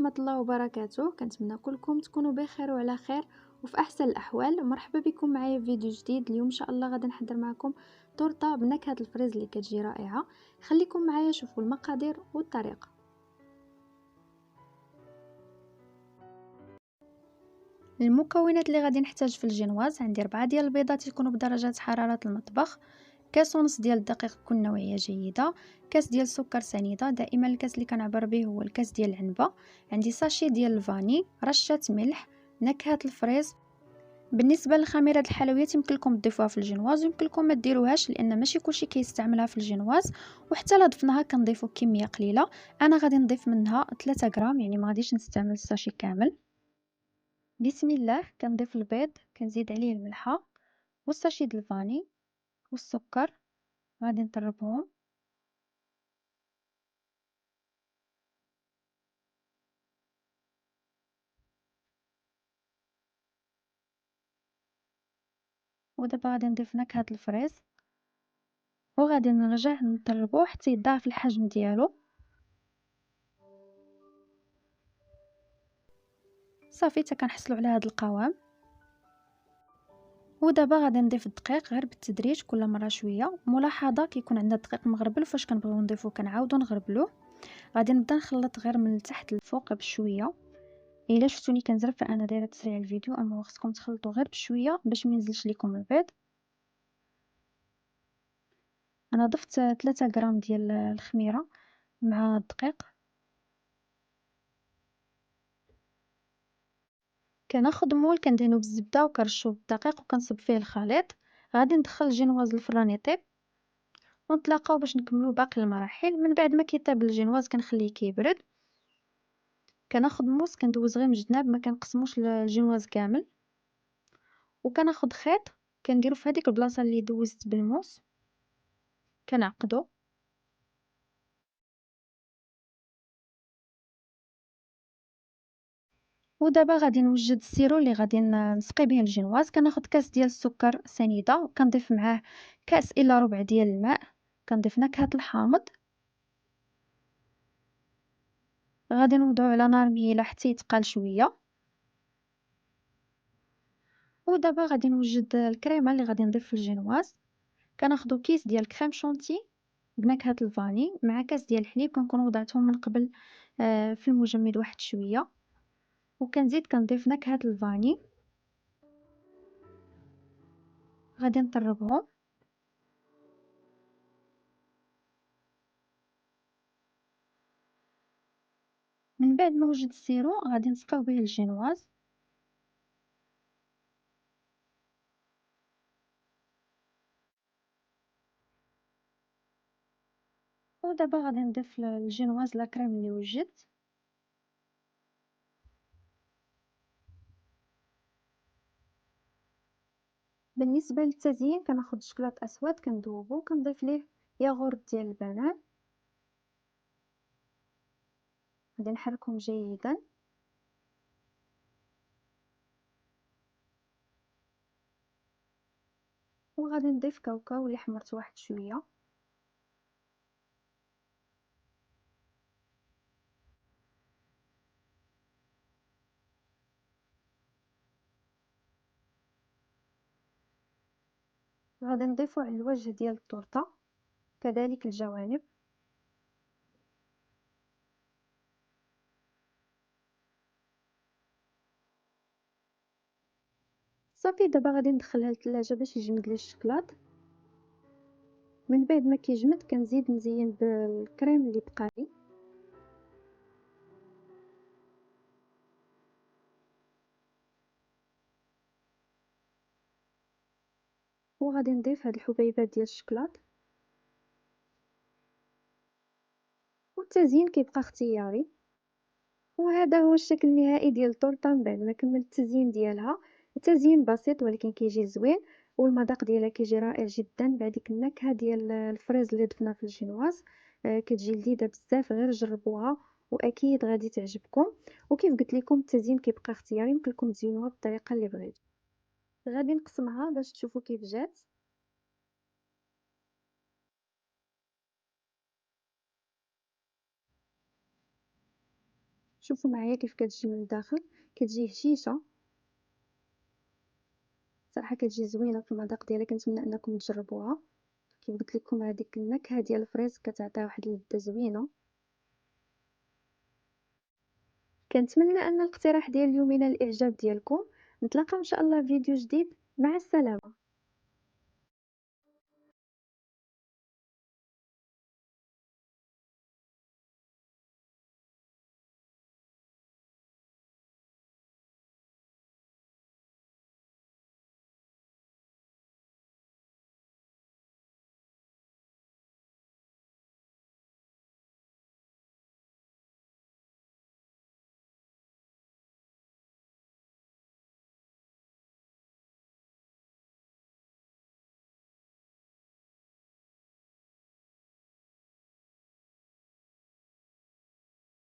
ورحمة الله وبركاته. كنتمنى كلكم تكونوا بخير وعلى خير وفي احسن الاحوال. مرحبا بكم معايا في فيديو جديد. اليوم ان شاء الله غادي نحضر معكم تورته بنكهه الفريز اللي كتجي رائعه. خليكم معايا شوفوا المقادير والطريقه. المكونات اللي غادي نحتاج في الجنواز: عندي 4 ديال البيضات يكونوا بدرجه حراره المطبخ، كاس ونص ديال الدقيق يكون نوعيه جيده، كاس ديال السكر سنيده، دائما الكاس اللي كنعبر به هو الكاس ديال العنبه، عندي ساشي ديال الفاني، رشه ملح، نكهه الفريز. بالنسبه للخميره الحلويات يمكن لكم تضيفوها في الجنواز ويمكن لكم ما ديروهاش لان ماشي كلشي كيستعملها في الجنواز، وحتى لا ضفناها كنضيفوا كميه قليله. انا غادي نضيف منها 3 غرام، يعني ما غاديش نستعمل الساشي كامل. بسم الله. كنضيف البيض، كنزيد عليه الملحه والساشي ديال الفاني والسكر، غادي نطربهم. ودابا غادي نضيف نكهه الفريز وغادي نرجع نطربوه حتى يضاعف الحجم ديالو. صافي حتى كنحصلوا على هذا القوام. ودابا غادي نضيف الدقيق غير بالتدريج كل مره شويه. ملاحظه كيكون عندنا الدقيق مغربل، فاش كنبغيو نضيفو كنعاودو نغربلوه. غادي نبدا نخلط غير من التحت للفوق بشويه. الا شفتوني كنزرب فانا دايره تسريع الفيديو، اما خصكم تخلطوا غير بشويه باش ما ينزلش لكم البيض. انا ضفت 3 غرام ديال الخميره مع الدقيق. كناخد مول كندهنو بالزبده وكنرشو بالدقيق وكنصب فيه الخليط. غادي ندخل الجينواز الفران يطيب ونتلاقاو باش نكملوا باقي المراحل. من بعد ما كيطيب الجينواز كنخليه كيبرد. كناخد موس كندوز غير من الجناب، ما كنقسموش الجينواز كامل. وكناخد خيط كنديرو في هذيك البلاصه اللي دوزت بالموس، كنعقدو. ودابا غادي نوجد السيرو اللي غادي نسقي به الجينواز. كناخد كاس ديال السكر سنيده وكنضيف معاه كاس الا ربع ديال الماء. كنضيف نكهه الحامض. غادي نوضعو على نار مهيله حتى يتقال شويه. ودابا غادي نوجد الكريمه اللي غادي نضيف في الجينواز. كناخدو كيس ديال كريم شونتي بنكهه الفاني مع كاس ديال الحليب كنكون وضعتهم من قبل في المجمد واحد شويه. وكنزيد كنضيف نكهه الفاني. غادي نطربهم. من بعد ما وجد السيرو غادي نسقيو به الجينواز. ودابا غادي نضيف للجينواز لا كريم اللي وجدت. بالنسبه للتزيين كناخد شكلاط اسود كندوبو كنضيف ليه ياغورت ديال البنان. غادي نحركهم جيدا. وغادي نضيف كاوكاو اللي حمرت واحد شويه. غادي نضيفو على الوجه ديال التورته كذلك الجوانب. صافي دابا غادي ندخلها للثلاجه باش يجمد لي الشكلاط. من بعد ما كيجمد كنزيد نزين بالكريم اللي بقالي. وغادي نضيف هاد الحبيبات ديال الشكلاط. والتزيين كيبقى اختياري. وهذا هو الشكل النهائي ديال التورته من بعد ما كملت التزيين ديالها. التزيين بسيط ولكن كيجي زوين، والمذاق ديالها كيجي رائع جدا بهذيك النكهه ديال الفريز اللي ضفنا في الجينواز. كتجي لذيذه بزاف، غير جربوها واكيد غادي تعجبكم. وكيف قلت لكم التزيين كيبقى اختياري، يمكن لكم تزينوها بالطريقه اللي بغيتو. غادي نقسمها باش تشوفوا كيف جات. شوفوا معايا كيف كتجي من الداخل، كتجي هشيشه صراحه، كتجي زوينه في المذاق ديالها. كنتمنى انكم تجربوها. كيف قلت لكم هذيك النكهه ديال الفريز كتعطيها واحد اللذه زوينه. كنتمنى ان الاقتراح ديال اليوم ينال الاعجاب ديالكم. نتلاقاو ان شاء الله في فيديو جديد. مع السلامه.